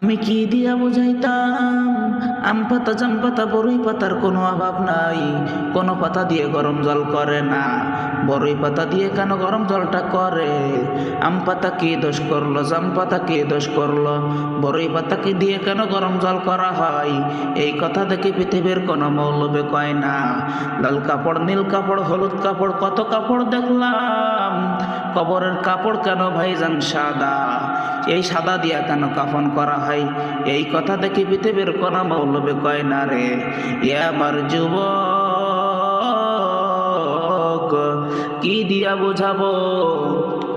আমি কি দিয়া বুঝাইতাম, আম পাতা জাম পাতা বড়ই পাতার কোনো অভাব নাই, কোনো পাতা দিয়ে গরম জল করে না, বড়ই পাতা দিয়ে কেন গরম জলটা করে? আম পাতা কি দোষ করলো, জাম পাতা কি দোষ করলো, বড়ই পাতাকে দিয়ে কেন গরম জল করা হয়? এই কথা দেখে পৃথিবীর কোনো মৌলবি কয় না। লাল কাপড়, নীল কাপড়, হলুদ কাপড়, কত কাপড় দেখলাম, কবরের কাপড় কেন ভাইজান সাদা? এই সাদা দিয়া কেন কাফন করা হয়? এই কথা দেখি পৃথিবীর কোন মৌলবি কয় না রে। আমার যুবক, কি দিয়া বোঝাবো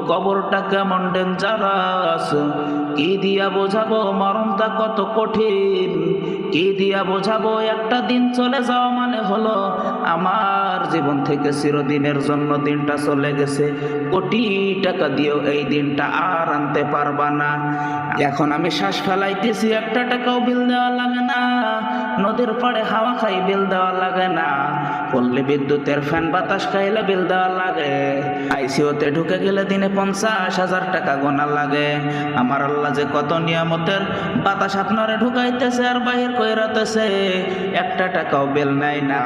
কবরটা কেমন ডেঞ্জারাস, কি দিয়া বোঝাবো মরণটা কত কঠিন, কি দিয়া বোঝাবো একটা দিন চলে যাওয়া মানে হলো আমার জীবন থেকে চিরদিনের জন্য দিনটা চলে গেছে। কোটি টাকা দিয়েও এই দিনটা আর আনতে পারবা না। এখন আমি শ্বাস ফেলাইতেছি, একটা টাকাও বিল দেওয়া লাগে না, নদীর পাড়ে হাওয়া খাই বিল দেওয়া লাগে না, পল্লী বিদ্যুতের ফ্যান বাতাস খাইলে বিল দেওয়া লাগে, আইসিইউতে ঢুকে গেলে দিনে 50,000 টাকা গোনা লাগে। আমার আল্লাহ যে কত নিয়ামতের বাতাস আপনারে ঢুকাইতেছে আর বাহির কইরাতেছে, একটা টাকাও বিল নেয় না।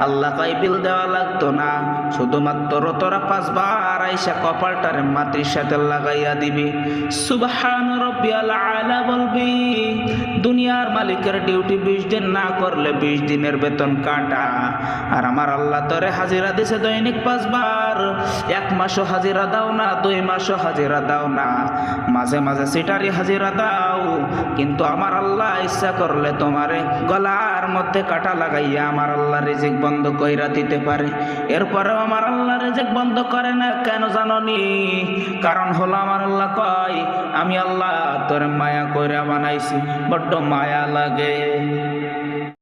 আল্লাহ কই বিল দেওয়া লাগতো না, শুধুমাত্র তোরা 5 বার আইসা কপালটারে মাটির সাথে লাগাইয়া দিবি, সুবহান রাব্বিয়াল আলা বলবি। দুনিয়ার মালিকের ডিউটি 20 দিন না করলে 20 দিনের বেতন কাটা। আর আমার আল্লাহ তোরে হাজিরা দিছে দৈনিক 5 বার, 1 মাসও হাজিরা দাও না, 2 মাসও হাজিরা দাও না, মাঝে মাঝে সিটারি হাজিরা দাও, কিন্তু আমার আল্লাহ ইচ্ছা করলে তোমারে গলার মধ্যে কাটা লাগাইয়া আমার আল্লাহ রিজিক বন্ধ কইরা দিতে পারে। এরপরেও আমার আল্লাহ রিজিক বন্ধ করে না কেন জানোনি? কারণ হলো আমার আল্লাহ কয়, আমি আল্লাহ তোরে মায়া কইরা বানাইছি, বড্ড মায়া লাগে।